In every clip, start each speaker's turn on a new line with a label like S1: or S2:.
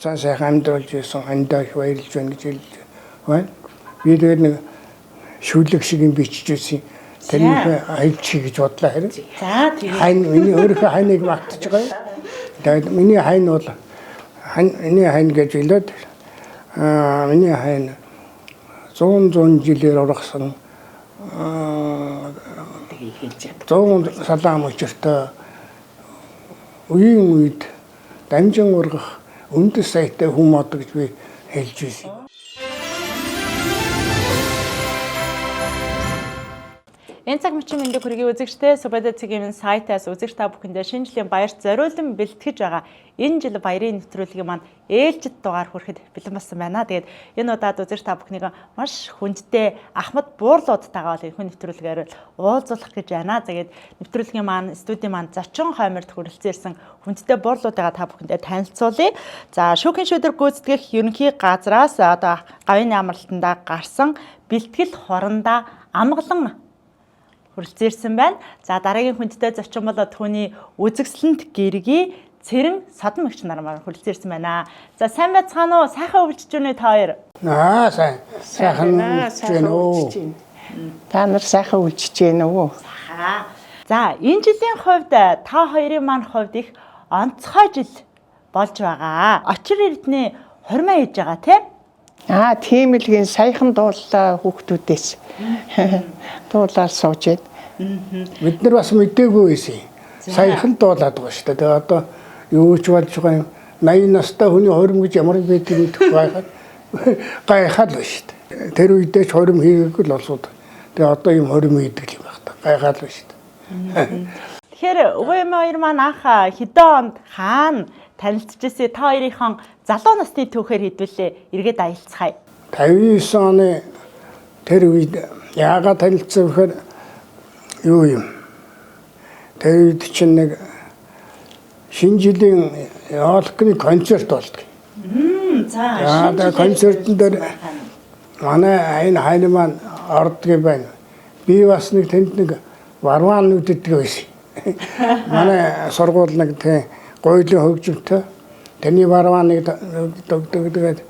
S1: цаа сайхан амьдруулж байсан хандаа их баярлж байна гэж хэлж байна. Би тэгээд нэг шүлэг шиг юм бичиж байсан. Тэрнийхээ хайж гэж бодлоо харин.
S2: За тэгээд
S1: хайн миний өөрийнхөө хайныг магтаж байгаа юм. Тэгээд миний хайн бол миний хайн гэж хэлээд миний хайн 100 жилээр ургасан 100 салаам учиртай үеийн үед дамжин ургах үндэс саятай хүм мод гэж би хэлж байсан.
S2: Энэ цаг мөчийн мэндийг хүргэе үзэгчдээ Субэдэ цэгийн сайтаас үзэгч та бүхэндээ шинэ жилийн баярт зориулан бэлтгэж байгаа энэ жил баярын нэвтрүүлгийн маань ээлжид дугаар хүрэхэд бэлэн болсон байна. Тэгээд энэ удаад үзэгч та бүхнийг маш хүндтэй Ахмад Буурлуудтайгаа энэ нэвтрүүлгээр уулзуулах гэж байна. Тэгээд нэвтрүүлгийн маань студийн маань зочин хойморд хүрэлцээрсэн хүндтэй буурлуудтайгаа та бүхэндээ танилцуулъя. За шүүхийн шийдвэр гүйцэтгэх ерөнхий газраас одоо гавьяаны амралтандаа гарсан бэлтгэл хорондоо амгалан хүрэлцээрсэн байна. За дараагийн хүндтэй зочин бол түүний үзэгсэлэнт гэргий Цэрэн Содон мэгч нар маань хүрэлцээрсэн байна. За сайн байцгаана уу? Сайхан өвлж байна та хоёр?
S1: Сайхан өвлж байна уу?
S3: Та нар сайхан өвлж байна уу?
S2: За энэ жилийн хувьд та хоёрын маань хувьд их онцгой жил болж байгаа. Очир эрдэнэ хормоо хийж байгаа тийм?
S3: Тийм л гин саяхан дууллаа хүүхдүүдээс. Дуулаад сууж байна.
S1: Бид нар бас мэдээгүй байсан. Саяхан дуулаад байгаа шүү дээ. Тэгээ одоо юу ч болж байгаа юм. 80 настай хүний хорим гэж ямар байдгийг мэдэх байгаад гайхаад л шүү дээ. Тэр үедээ ч хорим хийгээгүй л олсууд. Тэгээ одоо юм хорим хийдэг юм байна та. Гайхаад л шүү дээ.
S2: Тэгэхээр өвөө эмээ хоёр маань анх хэдэн онд хаана танилцчихсэн та хоёрын залуу насны түүхээр хэдвэлээ эргээд аялцгаая.
S1: 59 оны тэр үед яагаад танилцсан гэхээр юу юм. Тэр үед чинь нэг шинэ жилийн олкны концерт болдог.
S2: За
S1: тэр концертын дээр манай энэ хайн маань ордгийн байна. Би бас нэг тэнд нэг варваан нүдэд байсан. Манай сургууль нэг тийм гойлын хөгжимтэй тэрний варвааныг дөгдөг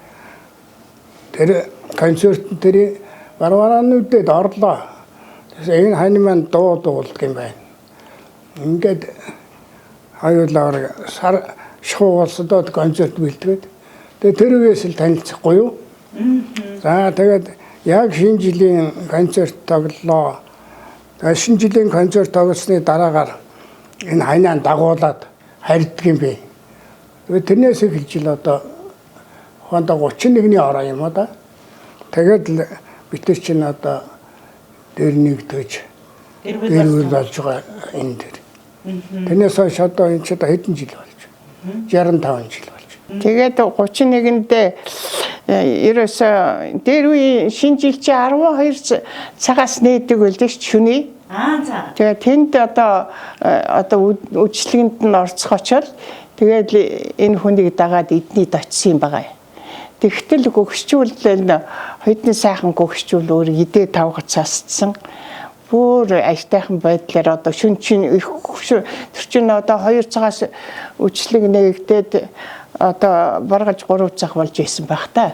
S1: тэр концертын тэр варваануудад орлоо. Энэ хань маань дуу дуулдаг юм байна. Ингээд хоёулаа сар шуугуулсадод концерт бэлтгээд тэгээ тэр үеэс л танилцахгүй юу? За тэгээд яг шинэ жилийн концерт тоглолоо. Шинэ жилийн концерт тоглосны дараагаар энэ ханаа дагуулад харьдаг юм бэ. Тэрнээс эхэлж л одоо хондоо 31-ний ороо юм да. Тэгээд л бид нар чинь одоо дээр нэгдэж гэрүүл болж байгаа энэ дээр. Тэрнээс хойш одоо энэ ч одоо хэдэн жил болж байна. 65 жил болж байна.
S3: Тэгээд 31-нд ерөөсөө дээр үе шинэ жил чи 12 цагаас нээдэг байлээ шүний.
S2: За.
S3: Тэгээд тэнд одоо үйлчлэгэнд нь орцгоочвол тэгээд энэ хүнийг дагаад эднийд очсон юм байгаа. Тэгтэл гөгсчүүл хоёрын сайхан гөгсчүүл өөр идээ тавгаж цасцсан. Бүр аятайхан байдлаар одоо шүн чинь их тэр чинь одоо 2 цагаас үйлчлэг нэгдээд одоо баргаж 3 цаг болж исэн байх та.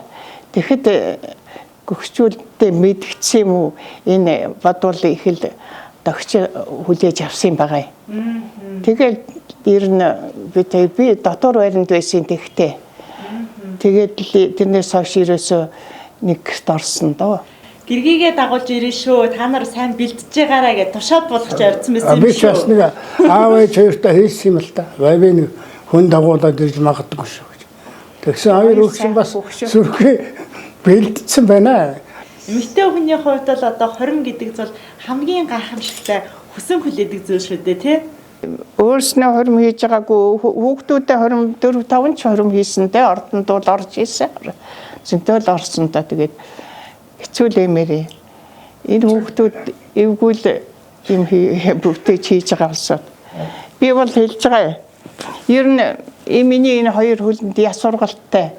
S3: Тэгэхэд гөгсчүүлдээ мэдгдсэн юм уу? Энэ бодвол их л догч хүлээж авсан байгаа юм. Тэгэл ер нь би дотор байранд байсан тэгтээ. Тэгээд тэрнээс хойш ерөөсөө нэг гэрт орсон доо.
S2: Гэргийгээ дагуулж ирэн шүү. Та нар сайн бэлдэж байгаараа гэж тушаад болгож явсан байсан юм шүү.
S1: Би ч бас нэг аав ээж хоёртой хэлсэн юм л та. Би нэг хүн дагуулад ирж магадгүй шүү гэж. Тэгсэн хоёр өгсөн бас сүрхээ бэлдсэн байна.
S2: Эмэгтэй хүний хувьд бол одоо хорим гэдэг зүйл хамгийн гайхамшигтай хүсэн хүлээдэг зүйл шүү дээ, тий?
S3: Өөрснөө хорим хийж байгаагүй хүүхдүүдээ хорим 4-5 ч хорим хийсэндээ ордонд бол орж ийсэн. Зөнтөл орсон та тэгээд хэцүү л эмээрээ. Энэ хүүхдүүд эвгүүл юм бүтээж хийж байгаа болсон. Би бол хэлж байгаа. Ер нь миний энэ хоёр хөлөнд яс сургалттай.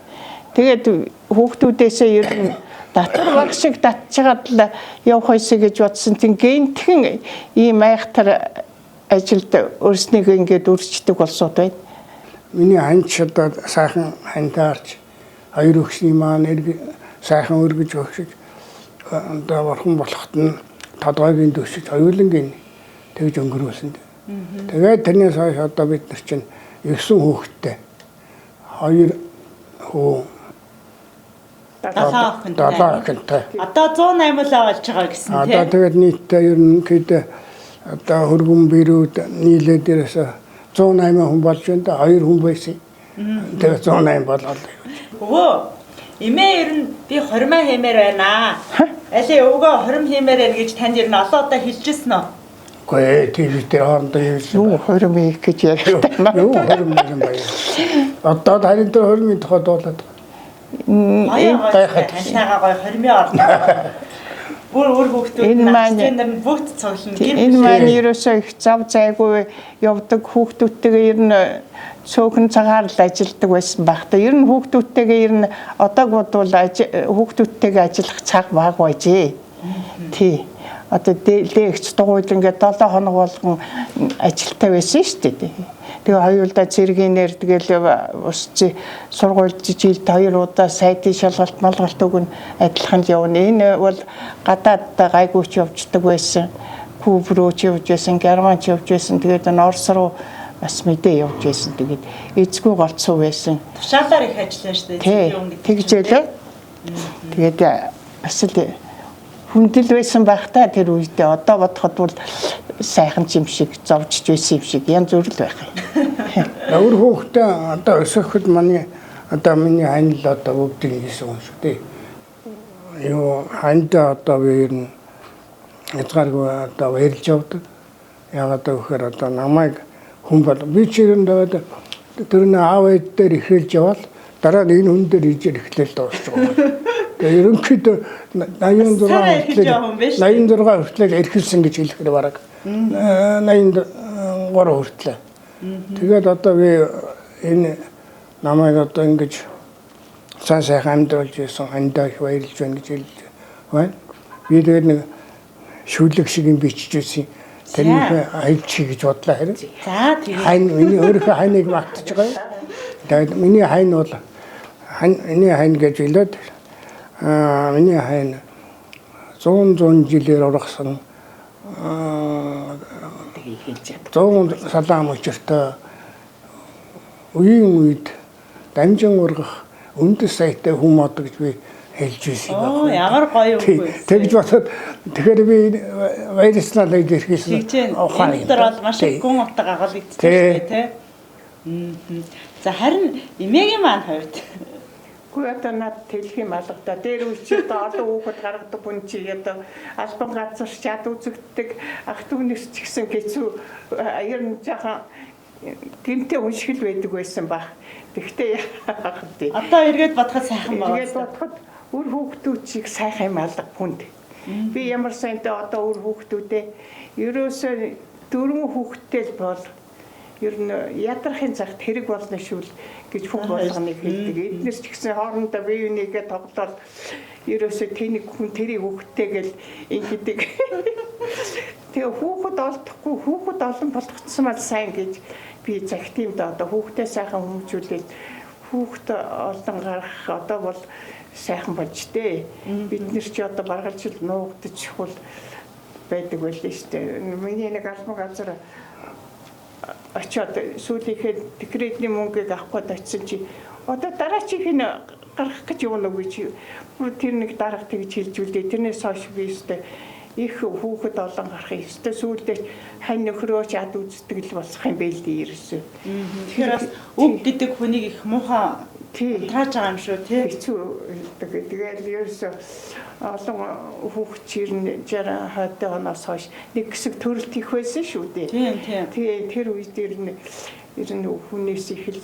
S3: Тэгээд хүүхдүүдээсээ ер нь татвар баг шиг татчихад л явах байсан гэж бодсон. Тэг гэнтхэн ийм айхтар ажилд өөрснийгөө ингээд үрждэг болсууд байна.
S1: миний ханч одоо сайхан хантаарч хоёр өгсний маань сайхан өргөж өгсөж одоо бурхан болоход нь тодгойгийн төсөж хоёулангийн тэгж өнгөрүүлсэн. Тэгээд тэрнээс хойш одоо бид нар чинь 9 хүүхэдтэй 2 хүү
S2: 7
S1: охинтой.
S2: Одоо 108 л болж байгаа гэсэн тийм.
S1: Одоо тэгээд нийтдээ ерөнхийдөө одоо хөргөн бэрүүд нийлээд дээрээс 108 хүн болж байна да 2 хүн байсан. Тэгээд 108 болоод.
S2: Өвөө эмээ ер нь би хормоо хиймээр байна. Али өвгөө хором хиймээр байна гэж танд ер нь олон удаа хэлжсэн үү?
S1: Гэхдээ телевизээр хоорондоо
S3: юу хором хийх гэж ярьдаг.
S1: юу хором юм байна. Одоо харин тэр хормын тухай дуулаад.
S2: Гайхаад таньнаагаа гой хормын орно. Бүр хүүхдүүд нь бүгд цуглана.
S3: Энэ маань ерөөсөө их зав зайгүй явдаг хүүхдүүдтэйгээ ер нь цөөхөн цагаар л ажилладаг байсан байх та. Ер нь хүүхдүүдтэйгээ ер нь одоо бодвол хүүхдүүдтэйгээ ажиллах цаг бага байжээ. Тий. Одоо лэгч дугуйл ингээд 7 хоног болгон ажилтаа байсан шүү дээ. Тэгээ хоёулаа цэргийнээр тэгэл усци сургуульд жилд 2 удаа сайдын шалгалт малгалт өгнө адилхан л явна. Энэ бол гадаад гайгүйч явждаг байсан. Куб руу ч явж байсан, Герман ч явж байсан. Тэгээд Орос руу бас мэдээ явж байсан. Тэгээд эзгүй голцоо байсан.
S2: Тушаалаар их ажиллана шүү дээ.
S3: Тэгжээлээ. Тэгээд бас л хүндэл байсан байх та тэр үедээ. Одоо бодоход бол сайхан юм шиг зовж байсан юм шиг янз бүр л байх юм.
S1: Өөр хүүхдээ одоо өсөхөд миний хань л одоо өвдөг гэсэн юм шиг тий. Юу хандаа одоо би ер нь язгааргүй одоо баярлж явдаг. Яагаад гэвэл одоо намайг хүн бол би чирэндээ тэрний аав ээж дээр ихэлж явал дараа нь энэ хүн дээр ижил эхлэл дуусч байгаа. Тэгээ ерөнхийдөө 86 хүртэл эрхэлсэн гэж хэлэхээр бараг 83 хүртэл. Тэгээд одоо би энэ намайг одоо ингэж сайхан амьдруулж ирсэн хандаа их баярлж байна гэж хэлж байна. Би тэгээд нэг шүлэг шиг юм бичиж ирсэн. Тэрнийхээ хайж гэж бодлоо харин.
S2: За тийм.
S1: Хайн миний өөрийнхөө хайныг магтаж байгаа юм. Тэгээд миний хайн бол миний хайн гэж хэлээд миний хайн 100 жилээр ургасан 100 салаам учиртай үеийн үед дамжин ургах үндэс сайтай хүмүүс гэж би хэлж ирсэн байна.
S2: Ямар гоё үг вэ?
S1: Тэгж бодоод тэгэхээр би баярлалаа гэж ирсэн.
S2: Энэ дээр бол маш их гүн утга агалагдчихсан шүү дээ, тий. За харин эмээгийн маань хувьд
S3: одоо над тэлхийн алгадаа дээр үчиэд олон хүүхэд гаргадаг хүн чи одоо албан газар чад үзэгддэг ах түүнээс ч гэсэн хэцүү ер нь жаахан гэмтээ уншигл байдаг байсан баг. Тэгтээ яах вэ?
S2: Одоо эргээд бодоход сайхан байна.
S3: Эргээд бодоход үр хүүхдүүд чиг сайхан юм алга хүнд. Би ямар сайнтай одоо үр хүүхдүүдээ ерөөсөө 4 хүүхдтэй л бол ер нь ядрахын цагт хэрэг болно шүү л гэж хүн болгоныг хэлдэг. Эднээс ч гэсэн хоорондоо бие бинийгээ тоглоод ерөөсөө тэнийг хүн тэрийг хүүхдтэйгээл ингэдэг. Тэгээ хүүхэд олдохгүй хүүхэд олон болгоцсон мал сайн гэж би загтимд одоо хүүхдээ сайхан хүмүүжүүлээд хүүхэд олон гарах одоо бол сайхан болж дээ. Бид нэр чи одоо баргалжил нуугдаж хул байдаг байлээ шүү дээ. Миний нэг албан газар очоод сүүлийнхээ декретний мөнгийг авахгүй очсон чи одоо дараачих нь гарах гэж явна уу гэж тэр нэг дарга тэгж хэлж үлдээ. Тэрнээс хойш би өстэй их хүүхэд олон гарах ёстой сүүлдээ хань нөхрөө чад үздэг л болох юм бэ л дээ ерөөсөө.
S2: Тэгэхээр бас үг гэдэг хүнийг их муухай тааж байгаа юм шүү тий.
S3: Хэцүү тэгээд ерөөсөө олон хүүхэд чирн 60 хойтой оноос хойш нэг хэсэг төрөлт их байсан шүү дээ.
S2: Тийм.
S3: Тэгээ тэр үед ер нь хүнээс их л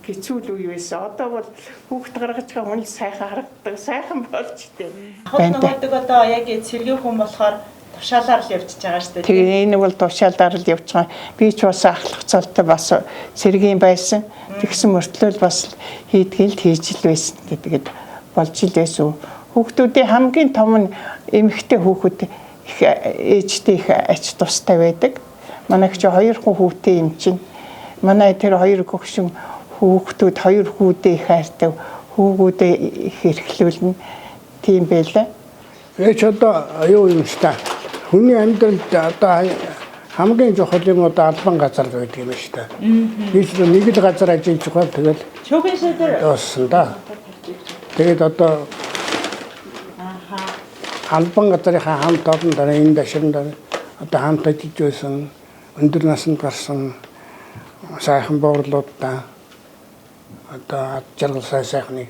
S3: хэцүү л үе байсан. Одоо бол хүүхэд гаргаж байгаа хүн сайхан харагддаг, сайхан болж дээ.
S2: Хот нөгөөдөг одоо яг цэргийн хүн болохоор тушаалаар л явчихж байгаа шүү дээ.
S3: Тэгээ энэ бол тушаалаар л явж байгаа. Би ч бас ахлах цолтой бас цэргийн байсан. Тэгсэн мөртлөө бас хийдгээл хийж л байсан. Тэгээд болж л байсан. Хүүхдүүдийн хамгийн том нь эмэгтэй хүүхэд их ээжтэй их ач тустай байдаг. Манайх ч 2 хүн хүүтэй юм чинь манай тэр хоёр хөгшин хүүхдүүд хоёр хүүдээ их хайртай хүүгүүдээ их эрхлүүлнэ. Тийм байлаа.
S1: Ч одоо юу юм ста. Хүний амьдралд одоо хамгийн чухал юм одоо албан газар байдаг юм шүү дээ. Би ч нэг л газар ажиллаж байгаа тэгэл
S2: Шүүхийн шийдвэр.
S1: дууссан да. Тэгээд одоо албан газрынхаа хамт олон дараа энэ дашин дараа одоо хамт ажиллаж байсан өндөр наснд гарсан сайхан буурлуудаа одоо ад жаргал сайхныг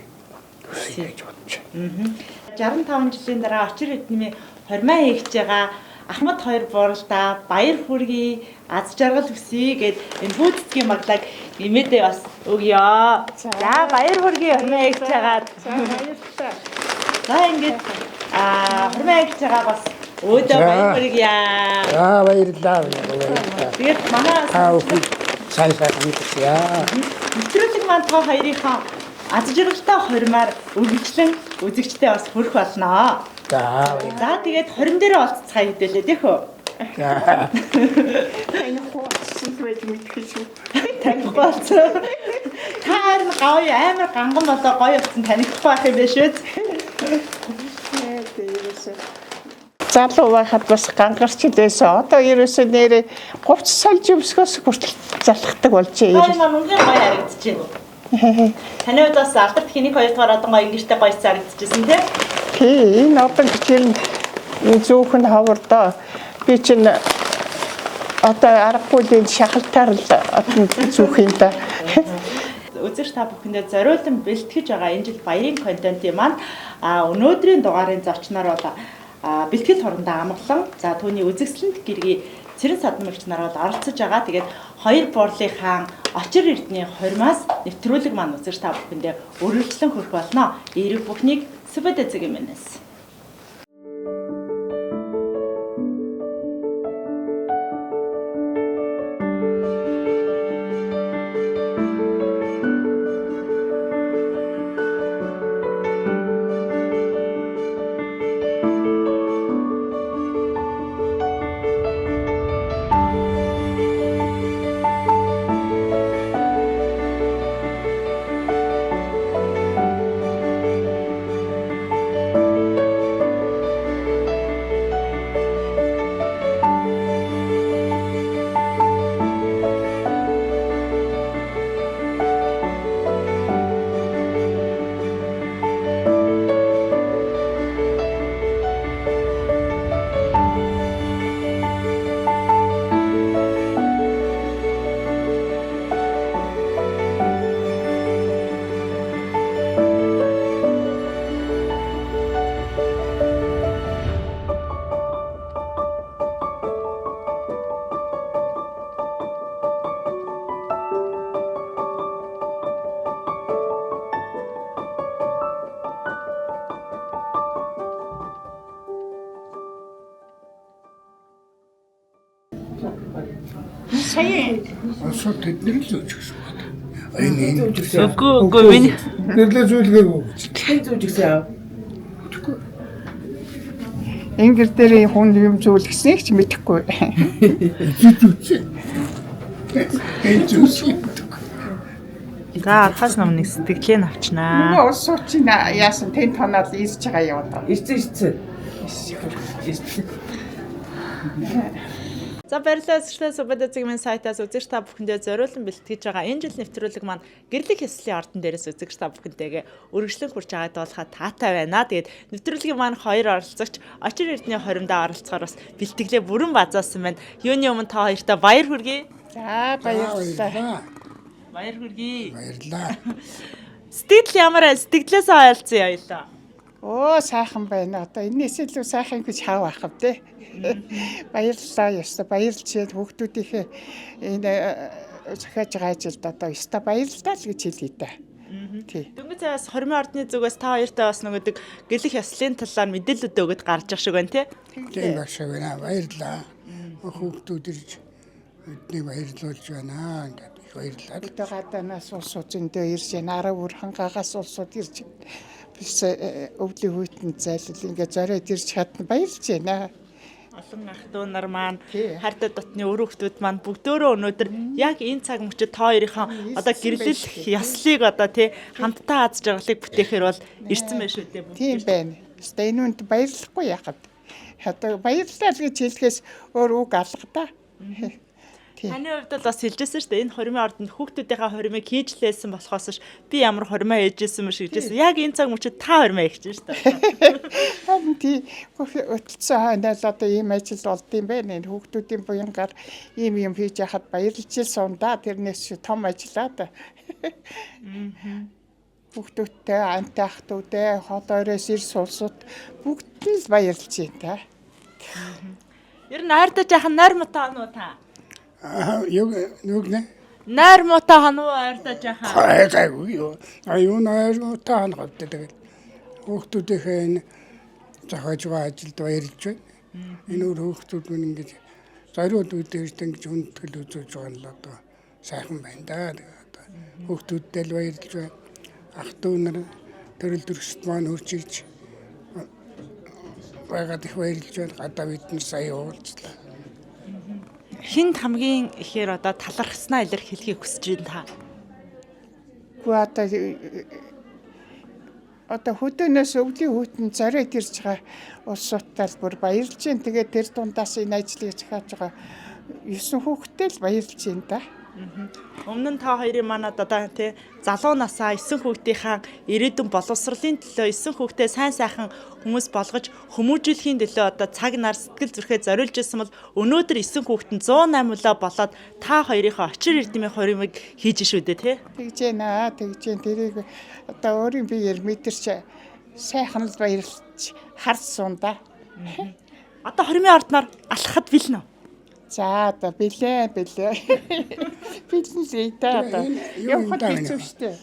S1: хүсье гэж бодож байна.
S2: 65 жилийн дараа очир эднэмийн хормоо хийгч байгаа Ахмад хоёр буурлаа баяр хүргэе аз жаргал хүсье гэд энэ хүүцгийн маглаг нэмээдээ бас өгье. За баяр хүргэе хормоо хийгч байгаа.
S3: За баярлалаа.
S2: За ингээд хормоо хийгч байгаа бас өөдөө баяр хүргэе.
S1: Баярлалаа.
S2: Тэгээд манай
S1: сайхан хүсье.
S2: нэвтрүүлэг маань та хоёрынхаа аз жаргалтай хормоор үргэлжлэн үзэгчтэй бас хүрэх болно.
S1: За
S2: тэгээд 20 дээр олццгаа хэдэлээ тэхөө.
S3: Энэ хоосон байж мэдхий шүү.
S2: Таних болсон. Та харин гоё амар ганган болоо гоё болсон таних байх юм биш үү?
S3: Залуу байхад бас гангарч байсан. Одоо ерөөсөө нэрээ 30 сольж өмсгөөс хүртэл залхдаг болжээ.
S2: Гоё маань үнэн гоё харагдчихэв. Таны хувьд бас алдарт хэнийг хоёр дахь одоо гоё ингэртэй гоё харагдчихсэн тийм?
S3: Тий, энэ одоо хичээл зөөхөн хавардаа би чинь одоо аргагүй л шахалтаар л одоо зөөх юм да.
S2: Үзэгч та бүхэндээ зориулан бэлтгэж байгаа энэ жил баярын контентын маань өнөөдрийн дугаарын зочноор бол бэлтгэл хурандаа амглан за түүний үзэгсэлэнт гэргий Цэрэн садмагч нар бол оролцож байгаа. Тэгээд хоёр буурлынхаа очир эрдний хормоос нэвтрүүлэг маань үзэгч та бүхэндээ өргөжлөн хүрэх болно. Эерэг бүхнийг Сүбэд эцэг юмнаас.
S3: Сая
S1: Осоо тэдний л зөөж гэсэн байна.
S2: Үгүй миний
S1: Нэрлээ зүйлгээгүй.
S4: Хэн зүүж гисэн.
S3: Энгэр дээр хүн юм зүйлгэснийг ч мэдэхгүй.
S1: Энэ зүйлс.
S2: за архаас номныг сэтгэлээ авчнаа.
S3: Нөгөө ус суучин яасан тэн тонаал ирж байгаа юм даа.
S4: Ирсэн.
S2: За баярлалаа зөвшөөрлөө Сүбэд эцэг юмны сайтаас үзэгч та бүхэндээ зориулан бэлтгэж байгаа энэ жил нэвтрүүлэг маань гэрлэх ёслолын ордон дээрээс үзэгч та бүхэнтэйгээ өргөжлөн хүрч байгаад болохоо таатай байна. Тэгээд нэвтрүүлгийн маань хоёр оролцогч очир эрдний хоримдоо оролцохоор бас бэлтгэлээ бүрэн базаасан байна. Юуны өмнө та хоёртаа баяр хүргэе.
S3: За баярлалаа.
S2: Баяр хүргэе.
S1: Баярлалаа.
S2: Сэтгэл ямар вэ? Сэтгэлээсээ ойлцсон ёлоо.
S3: Оо сайхан байна. Одоо энэс илүү сайхан гэж хав ах вэ те. Баярлалаа ёстой баярлж хүүхдүүдийнхээ энэ захиаж байгаа ажилд одоо ёстой баярлалаа л гэж хэлье та. Тий.
S2: Дөнгөж цаас хормын ордны зүгээс та хоёртаа бас нөгөөдөг гэрлэх ёслолын талаар мэдээлэлүүд өгöd гарч ах шиг байна тий.
S1: Тийм багш байна. Баярлалаа. Хүүхдүүд ирж бидний баярлуулж байна. Ингээд их баярлалаа.
S3: Одоо гадаанаас улсууд зөндөө ирж байна. Арав хангаагаас улсууд ирж бис өвлийн хүйтэн зайлал ингээд зориод ирж чадна баярлж байна.
S2: Олон ах дүү нар маань
S3: Тий.
S2: хайртай дотны өрөөхтүүд маань бүгдөө өнөөдөр яг энэ цаг мөчид та хоёрынхаа одоо гэрлэлх яслыг одоо тий хамтдаа аз жаргалыг бүтээхээр бол ирсэн байх шүү дээ.
S3: Тийм байна. Өстой энэ үнд баярлахгүй яхад. Одоо баярлалаа гэж хэлэхээс өөр үг алга да.
S2: Таны хувьд бол бас хэлжсэн шүү дээ. Энэ хормын ордонд хүүхдүүдийнхээ хормыг хийж лээсэн болохоос би ямар хормоо ээжсэн мөш гэжсэн. Яг энэ цаг мөчид та хормоо ээжсэн шүү дээ.
S3: Харин тий өтөлцөө ханаад одоо ийм ажил болд юм байна. Энэ хүүхдүүдийн буянгаар ийм юм хийж яхад баярлж илсэн да. Тэрнээс том ажиллаа да. Хүүхдүүдтэй, амтай ахтуудтай, хот оройс ир сулсууд бүгд л баярлж байна та.
S2: Ер нь айрдаж яхан найр мутаа хануу та.
S1: Юг нэ?
S2: Найр мутаа хануу айрдаж яхан.
S1: Хайгаагүй юу. Аюу найр мутаа хангаад тэгээд хүүхдүүдийнхээ энэ зохиож байгаа ажилд баярлж байна. Энэ өөр хүүхдүүд мань ингэж зориуд үүдээс ингэж хүндэтгэл үзүүлж байгаа нь л одоо сайхан байна да. Одоо хүүхдүүдтэй л баярлж байна. Ах トゥ нар төрөл төрөст маань хурцж байгаад их баярлж байна. Гадаа бид нар сая уулзлаа.
S2: Хинд хамгийн ихээр одоо талархснаа илэрхийлэхийг хүсэж байна та.
S3: Одоо хөдөөнөөс өвлийн хүйтэн зориод ирж байгаа улсуудтай л бүр баярлж байна. Тэгээд тэр дундаас энэ ажлыг захиаж байгаа 9 хүүхэдтэй л баярлж байна да.
S2: Өмнө нь та хоёрын манад одоо тий залуу насаа 9 хүүхдийнхаа ирээдүйн боловсролын төлөө 9 хүүхдээ сайн сайхан хүмүүс болгож хүмүүжүүлэхийн төлөө одоо цаг нар сэтгэл зүрхээ зориулж ирсэн бол өнөөдөр 9 хүүхэнд 108 болоод та хоёрынхоо очир эрдэмийн хормыг хийж шүү дээ тий.
S3: Тэгж байна. Тэрийг одоо өөрийн биеэр мэдэрч сайхан л баярлж харсан да.
S2: Одоо хормын ордноор алхахад бэлнэ.
S3: За одоо бэлээ. Бэлэн л ийдээ одоо. Явахад хэцүү шттэ.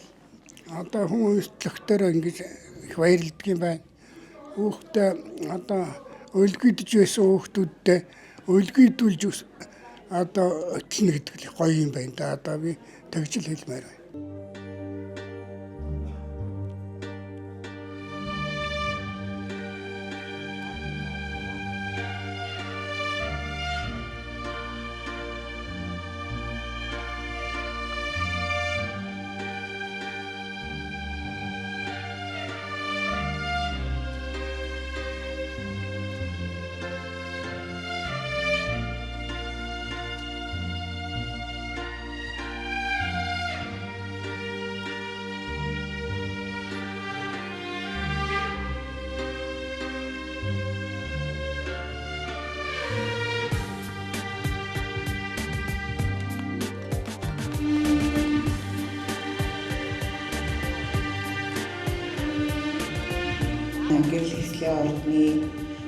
S1: Одоо хүмүүс төлөхтөр ингэж их баярлдаг юм байна. Хүүхдээ одоо өлгийдж байсан хүүхдүүдтэй өлгийдүүлж одоо өтлөнө гэдэг л гоё юм байна да. Одоо би тэгж л хэлмээр байна.
S4: Гэрэл хэслийн ордны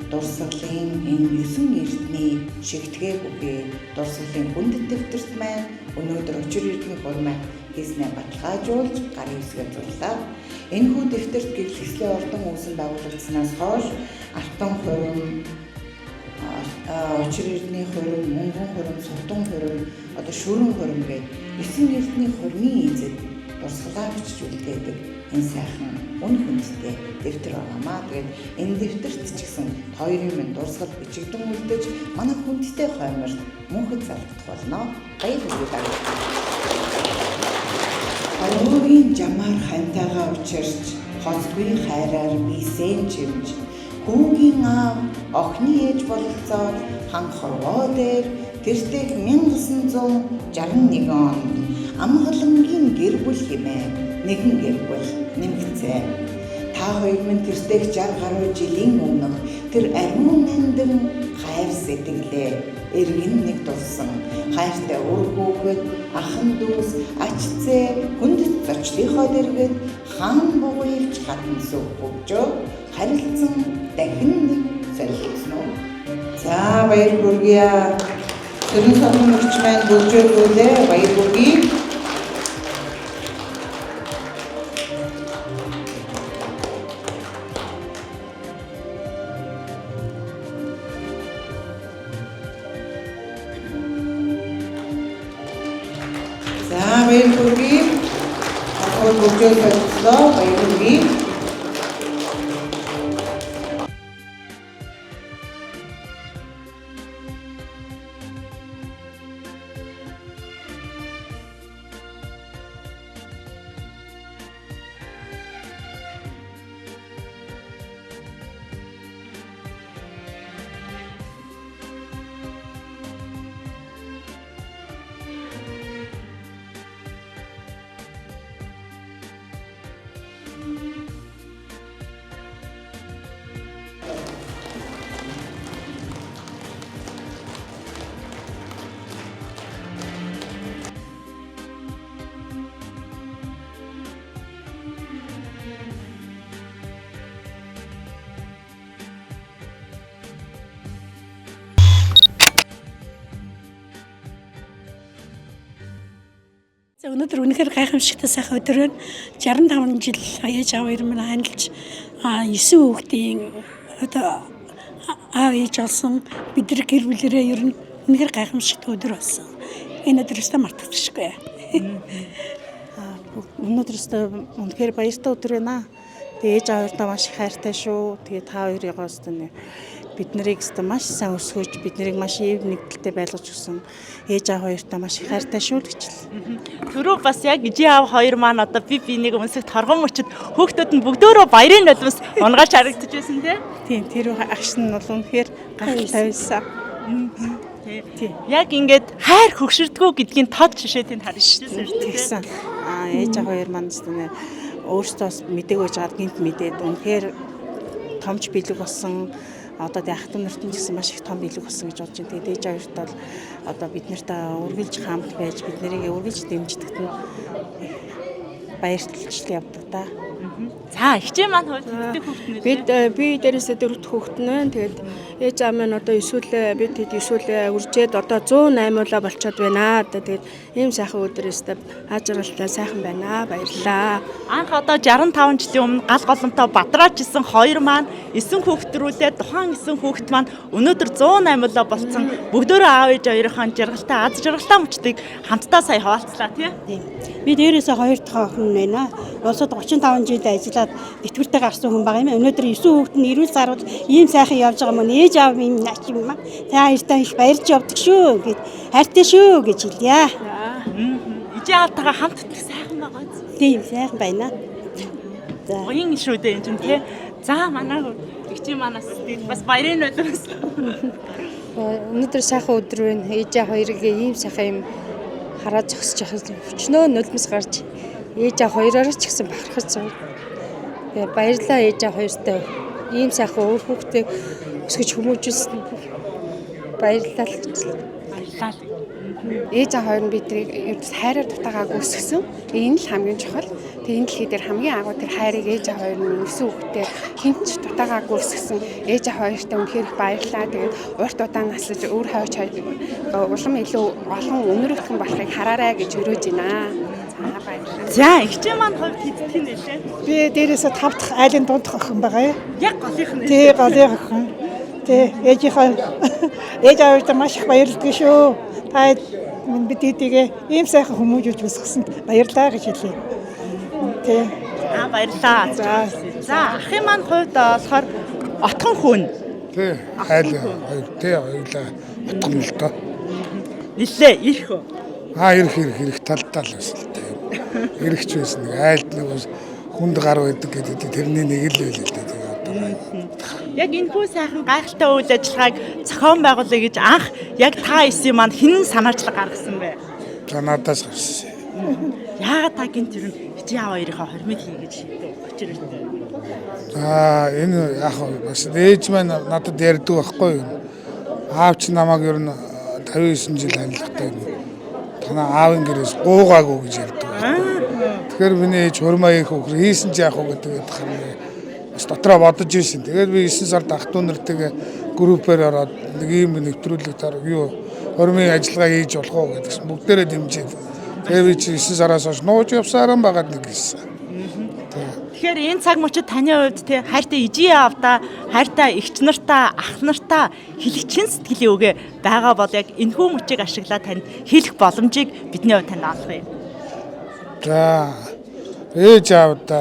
S4: дурсгалын энэ 9 эрдний шигтгээ бүхий дурсгалын хүндэт дэвтэрт маань өнөөдөр очир эрдний хурмаа хийснээ баталгаажуулж гарын үсгээ зурлаа. Энэхүү дэвтэрт гэрэл хэслийн ордон үүсэн байгуулагдсанаас хойш алтан хурим, очир эрдний хурим, мөнгөн хурим, сутан хурим, одоо шүрэн хурим гээд 9 эрдний хурмын эзэд дурсгалаа бичиж үлдээдэг. Энэ сайхан үн хүндтэй дэвтэр байгаамаа. Тэгээд энэ дэвтэрт ч гэсэн хоёрын минь дурсгал бичигдэн үлдээж манай хүндтэй хойморт мөнхөд залтах болно. Баярлалаа. Өөрийн жамаар хантайгаа учирч хосгүй хайраар бисен чимж хүүгийн аав охины ээж бололцоод хан хорвоо дээр тэртех 1961 онд амгалангийн гэр бүл хэмээн нэгэн гэр бүл нэмэгцээ. Та хоёр минь тэртех 60 гаруй жилийн өмнөх тэр ариун нандин хайр сэтгэлээ эргэн нэг тулсан хайртай үр хүүхэд ахан дүүс ачцээ хүндэт зочлынхоо дэргэд хаан бугуйлж хатан сүв бөгжөө харилцсан дахин нэг солилцсон уу. За баяр хүргье. Тэрэн самын өрч маань бөгжөөлөө баяр хүргье. Баяр хүргье. Ахад бөгжөөлөө баяр хүргье.
S5: Өнөөдөр үнэхээр гайхамшигтай сайхан өдөр байна. 65 жил аяж аав хоёр минь ханилж 9 хүүхдийн одоо аав ээж болсон бидний гэр бүлэрээ ер нь үнэхээр гайхамшигтай өдөр болсон. Энэ өдрөөсөө мартагдчихгүй.
S6: Өнөөдрөөсөө үнэхээр баяртай өдөр байна. Тэгээ ээж аваартаа маш их хайртай шүү. Тэгээ та хоёрыгоо өстө бид нарыг өстө маш сайн өсгөж, бид нарыг маш ив нэгдэлтэй байлгаж өгсөн. Ээж аав хоёртаа маш их хайртай шүү гэж хэлээ.
S2: Түрүү бас яг ижи аав хоёр маань одоо би нэг өнсөг торгон мөчөд хүүхдүүд нь бүгдөө баярын нулимс унгаж харагдаж байсан
S6: Тийм, тэр агш нь бол үнэхээр гайхалтай байсан.
S2: тийм. Яг ингээд хайр хөгшөрдгөө гэдгийн тод жишээ тэнд харна шүү дээ.
S6: Тэгсэн. Ээж аав хоёр маань өстө өөрсдөө мдэггүй жаад гинт мэдээд үнэхээр томч бэлэг болсон. Одоо яг хатан нарт нь гэсэн маш их том бэлэг болсон гэж бодож байна. Тэгээд ээж аваарт бол одоо бид нартай үргэлж хамт байж бид нарыг үргэлж дэмждэгт нь баярлж явдаг та.
S2: За ихчээ маань хүүхдтэй
S7: Би дээрээсээ 4 дахь хүүхэд нь байна. Тэгээд ээж аав минь одоо бид эсвэл үржээд одоо 108 болчиход байна. Тэгээд ийм сайхан өдрөөсөө хаажралтай сайхан байна. Баярлалаа.
S2: Анх одоо 65 жилийн өмнө гал голомтой бадраач исэн хоёр маань 9 хүүхдрүүлээ тухайн 9 хүүхэд маань өнөөдөр 108 болцсон бүгдөө аав ээж хоёрын жаргалтай аз жаргалтай мөчтийг хамтдаа сая хуваалцлаа тийм.
S5: Би дээрээсээ 2 дахь охин байна. Улсад 35 жил ажиллаад тэтгэвртэй гарсан хүн байгаа юм. Өнөөдөр 9 хүүхэд нь эрүүл сарвал ийм сайхан явж байгаа мөн ээж аав минь наач юм аа. Та хоёртай их баярж явдаг шүү гэд хайртай шүү гэж хэлье.
S2: Ижи аавтайгаа хамт итгэх сайхан байгаа зү.
S5: Тийм сайхан байна. За.
S2: Уян шүү дээ энэ тийм. За манай ихчийн манаас бас баярын нулимс.
S7: Өнөөдөр сайхан өдөр байна. Ээж аав хоёрыг ийм сайхан юм хараад зогсож байгаа өчнөө нулимс гарч ээж аав хоёроор ч гэсэн бахархаж байна. Баярлалаа ээж аав хоёртай. Ийм сайхан өөр хүүхдээ өсгөж хүмүүжүүлсэн баярлалаа.
S8: Ээж аав хоёр нь биднийг хайраар дутаагаагүй өсгсөн. Энэ л хамгийн чухал. Тэгээ энэ дэлхий дээр хамгийн агуу тэр хайрыг ээж аав хоёр нь өссөн хүүхдээ хинч дутаагаагүй өсгсөн. Ээж аав хоёртай үнэхээр их баярлалаа. Тэгээд урт удаан наслаж өөр хойч улам илүү олон өнөрөвдгөн болохыг хараарай гэж өрөөж байна. За баярлалаа.
S2: За ихчээ маань хувьд хэддэг юм лээ.
S9: Би дээрээсээ 5 дахь айлын дунд охин байгаа.
S2: Яг голынх нь.
S9: Тий, голын охин. Тий, ээж аваартаа маш их баярлалаа шүү. Та бидийгээ ийм сайхан хүмүүжүүлж өсгсөн баярлалаа гэж хэлье. Тий.
S2: Баярлалаа. За ахын маань хувьд болохоор отхон хүн.
S1: Тий, айл хоёр тий хоёулаа утган л доо.
S2: Нилээ ирэх үү?
S1: Ирэх талдаа л байсан л дээ. Ирэх ч байсан нэг айлд нэг хүнд гар байдаг гэдэг тэрний нэг л байл л дээ.
S2: Яг энэ хүү сайхан гайхалтай үйл ажиллагааг зохион байгуулъя гэж анх яг та эсийн маань хинэн санаачлаг гаргасан бэ?
S1: За надаас гарсан.
S2: Яагаад та гинт тэр ичи аав хоёрынхаа хормыг хий гэж учир өртөө.
S1: Энэ яг бас ээж маань надад ярьдаг байхгүй юу? Аав чи намайг ер нь 59 жил ханилгатай юм. Танаа аавын гэрээс гуугаагүй гэж ярьдаг. Тэгэхээр миний ээж хурмаа их хөхөр хийсэн ч яах вэ гэдэг харна. Бас дотроо бодож ирсэн. Тэгээд би 9 сард ах トゥ нартайгаа группээр ороод нэг юм нэвтрүүлэг тарах юу хормын ажиллагаа хийж болох уу гэдгсэн. Бүгдээрээ дэмжиж. Тэгээд би 9 сараас хойш нууж явсараа байгаад нэг хэлсэн.
S2: Тэгэхээр энэ цаг мөчид таны хувьд тий хайртай ижи аавда, хайртай эгч нартаа, ах нартаа хэлэх чин сэтгэлийн үгээ байгаа бол яг энэ хүү мөчийг ашиглаад танд хэлэх боломжийг бидний хувьд танд олгоё.
S1: За ээж аавда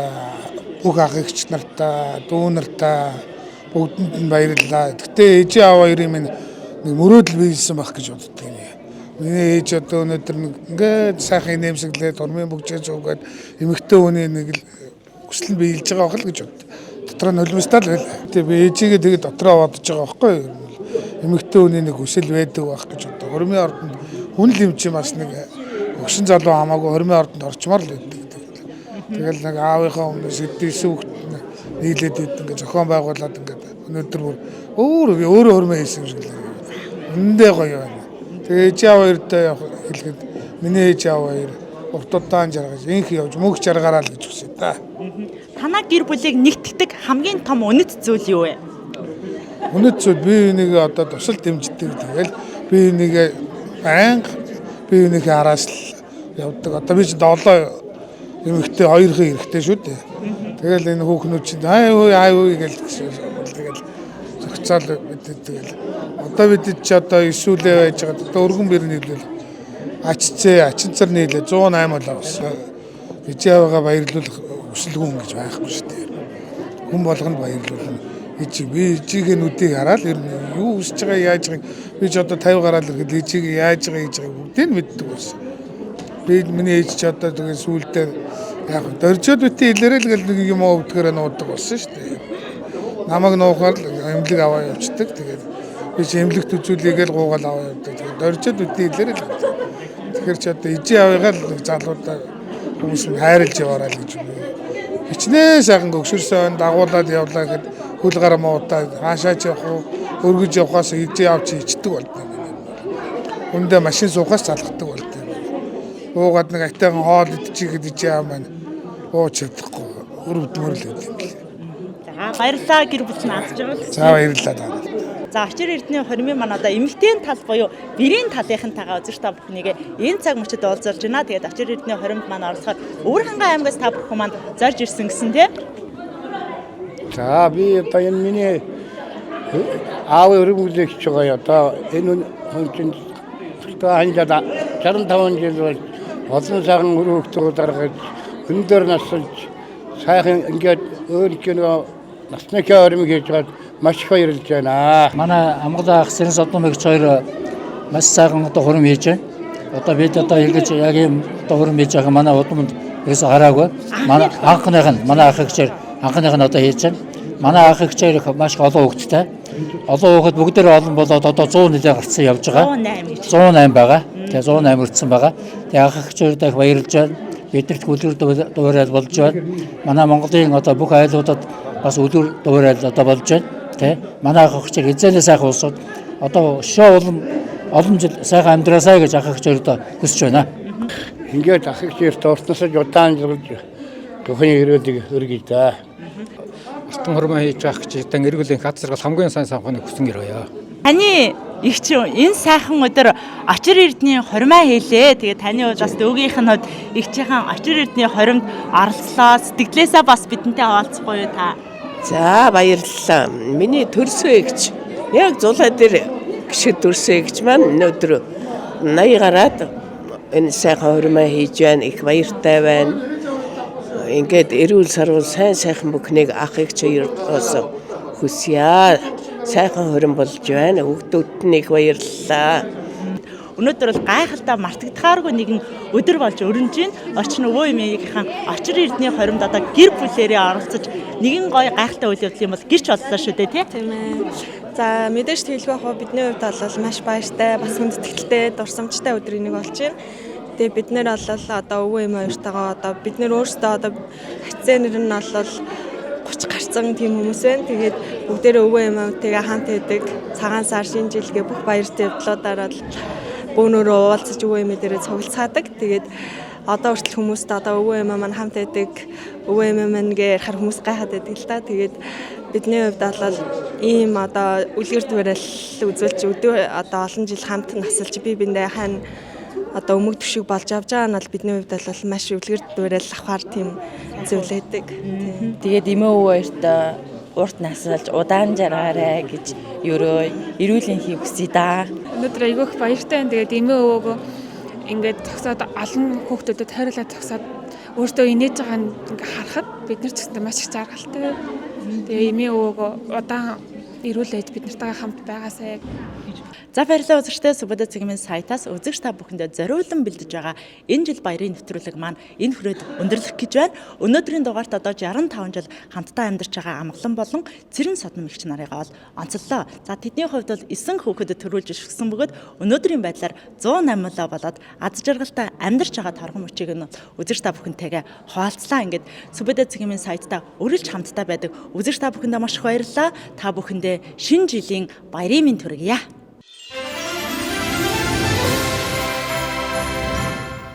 S1: бүх ах эгч нартаа, дүү нартаа бүгдэнд нь баярлалаа. Гэтэ ээж аав хоёрын минь нэг мөрөөдөл биелсэн байх гэж боддог юм. Миний ээж одоо өнөөдөр ингээд сайхан нэмсэглээд хормын бүгжээж өгөөд эмэгтэй хүний нэг л хүсэл биелж байгаа байх л гэж боддог. Дотроо нулимстай л байл. Тэгээ би ээжигээ тэгээ дотроо бодож байгаа байхгүй юу? Эмэгтэй хүний нэг хүсэл байдаг байх гэж боддог. Хормын ордонд хүн л юм чи бас нэг өгшин залуу хамаагүй хормын ордонд орчмоор л байдаг. Тэгэл нэг аавынхаа өмнөөс эдээсэн хүүхд нийлээд ингээд зохион байгуулад ингээд өнөөдөр өөрөө хормоо хийсэн юм шиг л үндэ гоё байна. Тэгээ ээж аав хоёртой хэлгээд миний ээж аав хоёр урт удаан жаргаж инх явж мөнх жаргараа л гэж хүсэв та.
S2: Танаа гэр бүлийг нэгтгэдэг хамгийн том үнэт зүйл юу вэ?
S1: Үнэт зүйл би нэг одоо тусал дэмждэг. Тэгэл би нэг байнга би нэг араас л
S10: явдаг. Одоо би ч 7 эмэгтэй 2 хэрэгтэй шүү дээ. Тэгэл энэ хүүхнүүд чинь аа юу гэж тэгэл зохицол бидэд тэгэл. Одоо бидэд ч одоо исүүлээ байж байгаа. Одоо өргөн бэр нийлэл ачинцар нийлээ 108 болоо болсон. Ижаавгаа баярлуулах өсөлгөө юм гэж байхгүй шүү дээ. Хүн болгонд баярлуулна. Би ижигийн нүдийг хараад ер нь юу үсэж байгаа яаж байгааг би ч одоо 50 гараад ирэхэд ижиг яаж байгаа хийж байгааг бүгдийг нь мэддэг байсан. Би миний ээж ч одоо тэгээ сүүлдээ яг дөржөөд үтээ илэрэл гэл нэг юм өвдгөрөө нуудаг болсон шүү дээ. Намайг нуухаар эмнэлэг аваа явчихдаг. Тэгээд би ч эмнэлэгт үзүүлээгээл гуугаал аваа явдаг. Тэгээд дөржөөд үтээ илэрэл. Тэгэхээр ч одоо ижи аваагаал нэг залуудаа хүмүүс нь хайрлж яваарай л гэж юм. Хичнээн сайхан гөгшөрсөн дагуулад явлаа гэхэд хөл гараа муудаа хаашаа ч явах уу өргөж явахаас ижи авч ичдэг болдог. Үндэ машин суухаас залгадаг болдог. Уугаад нэг айтайхан хоол идчихэхэд ижи аа маань ууч чадахгүй өрөвдмөр л байдаг юм лээ.
S2: За баярлалаа гэр бүл нь азж байгаа л.
S10: За баярлалаа.
S2: За Очир Эрдэнэ хормын маань одоо эмэгтэйн тал буюу бэрийн талынхантайгаа үзэж та бүхнийг энэ цаг мөчид уулзалж байна. Тэгээд Очир Эрдэнэ хоримд маань оролцоход Өвөр хангай аймгаас та бүхэн маань зорж ирсэн гэсэн тийм.
S1: За би одоо энэ миний аав өргөмлөгч байгаа одоо энэ хүн чинь анжада 65 жил бол олон цагаан өрөвчтөд гаргаж өндөр насалж сайхан ингээд өөрийнхөө насны хөрмөг хийж байгаа маш их баярлж байна.
S11: Манай Амгалан ах Сэрэн Содомыг хоёр маш сайхан одоо хурим хийж байна. Одоо бид одоо ингэж яг юм одоо хурим хийж байгаа манай удамд ерөөсө хараагүй. Манай манай ах ихчээр анхных нь одоо хийж байна. Манай ах ихчээр маш их олон хүүхэдтэй. Олон хүүхэд бүгдээр олон болоод одоо 100 нэлээ гарцсан явж байгаа. 108 байгаа. Тэгээ 108 өртсөн байгаа. Тэгээ ах ихчээр дэх баярлж байна. Бидэрт үлгэр дуурайл болж байна. Манай Монголын одоо бүх айлуудад бас үлгэр дуурайл одоо болж байна. Тэ манай ах ихчээр эзэнэ сайхан улсууд одоо шоо олон жил сайхан амьдраасаа гэж ах ихчээр одоо хүсэж байна.
S1: Ингээд ах ихчээр дуртнасаа удаан жиргэж гохны хэрэлийг өргөж та.
S11: Алтан хурмаа хийж байгаа гэж дан эргүүлийн хат зэрэг хамгийн сайн санхуны хүсэн гэрөөё.
S2: Таны их чи энэ сайхан өдөр Очир Эрдэнэ хормоо хийлээ. Тэгээ таны хувьд бас өвгийнх нь хувьд их чихэн Очир Эрдэнэ хоримд оролцлоо. Сэтгэлээсээ бас бидэнтэй хаалцахгүй юу та?
S3: За баярлалаа. Миний төрсөөгч яг зулаа дээр гişэд төрсөөгч маань өнөөдөр 80 гараад энэ сайхан хормоо хийж байна. Их баяртай байна. Ингээд эрүүл сарвал сайхан бүхнийг ах их хоёроос хүсье. Сайхан хорин болж байна. Хүүхдүүд нь их баярлалаа.
S2: Өнөөдөр бол гайхалтай мартагдахааргүй нэгэн өдөр болж өрнөж байна. Орчин өвөө эмээгийнхэн Очир Эрдэнэ хоримд одоо гэр бүлээрээ оролцож нэгэн гоё гайхалтай үйл явдал юм бол гэрч боллоо шүү дээ тийм
S12: ээ. За мэдээж тэлгүй хоо бидний хувьд бол маш баяртай, бас хүндэтгэлтэй, дурсамжтай өдрийн нэг болж байна. Тэгээ бид нэр бол одоо өвөө эмээ хоёртойгоо одоо бид нэр өөрсдөө одоо хацэнэр нь бол 30 гарцсан тийм хүмүүс байна. Тэгээд бүгдээрээ өвөө эмээтэйгээ хамт байдаг. Цагаан сар шинэ жилгээ бүх баяртай явдлуудаар бол бөөнөрөө уулзаж өвөө эмээ дээрээ цуглацаадаг. Тэгээд одоо хүртэл хүмүүст одоо өвөө эмээ маань хамт байдаг. Өвөө эмээ маань гээ ярихаар хүмүүс гайхаад байдаг л да. Тэгээд бидний хувьд бол ийм одоо үлгэр дуурайл үзүүлж өдөө одоо олон жил хамт насалж бие биендээ хань одоо өмг төвшиг болж авч байгаа нь бол бидний хувьд бол маш үлгэр дуурайл авахар тийм зүйл байдаг.
S13: Тэгээд эмээ өвөө хоёрт урт насалж удаан жаргаарай гэж ерөө эрүүлийн хийх хүсье да.
S14: Өнөөдөр айгүйх баяртай байна. Тэгээд эмээ өвөөгөө ингээд зогсоод олон хүүхдүүдэд тойруулаад зогсоод өөртөө инээж байгаа нь ингээ харахад бид нар ч гэсэн маш их жаргалтай. Тэгээ эмээ өвөөгөө удаан эрүүл ээж бид нартайгаа хамт байгаасай.
S2: За баярлалаа үзэгчдээ Сүбэдэ цэгийн сайтаас үзэгч та бүхэндээ зориулан бэлдэж байгаа энэ жил баярын нэвтрүүлэг маань энэ хүрээд өндөрлөх гэж байна. Өнөөдрийн дугаарт одоо 65 жил хамтдаа амьдарч байгаа Амгалан болон Цэрэн Содом эгч нарыгаа бол онцоллоо. За тэдний хувьд бол 9 хүүхэдэд төрүүлж өсгсөн бөгөөд өнөөдрийн байдлаар 108 болоод аз жаргалтай амьдарч байгаа торгон мөчийг нь үзэгч та бүхэнтэйгээ хуваалцлаа. Ингээд Сүбэдэ цэгийн сайтаа өрөлж хамтдаа байдаг үзэгч та бүхэндээ маш их баярлалаа. Та бүхэндээ шинэ жилийн баярын мэнд хүргье.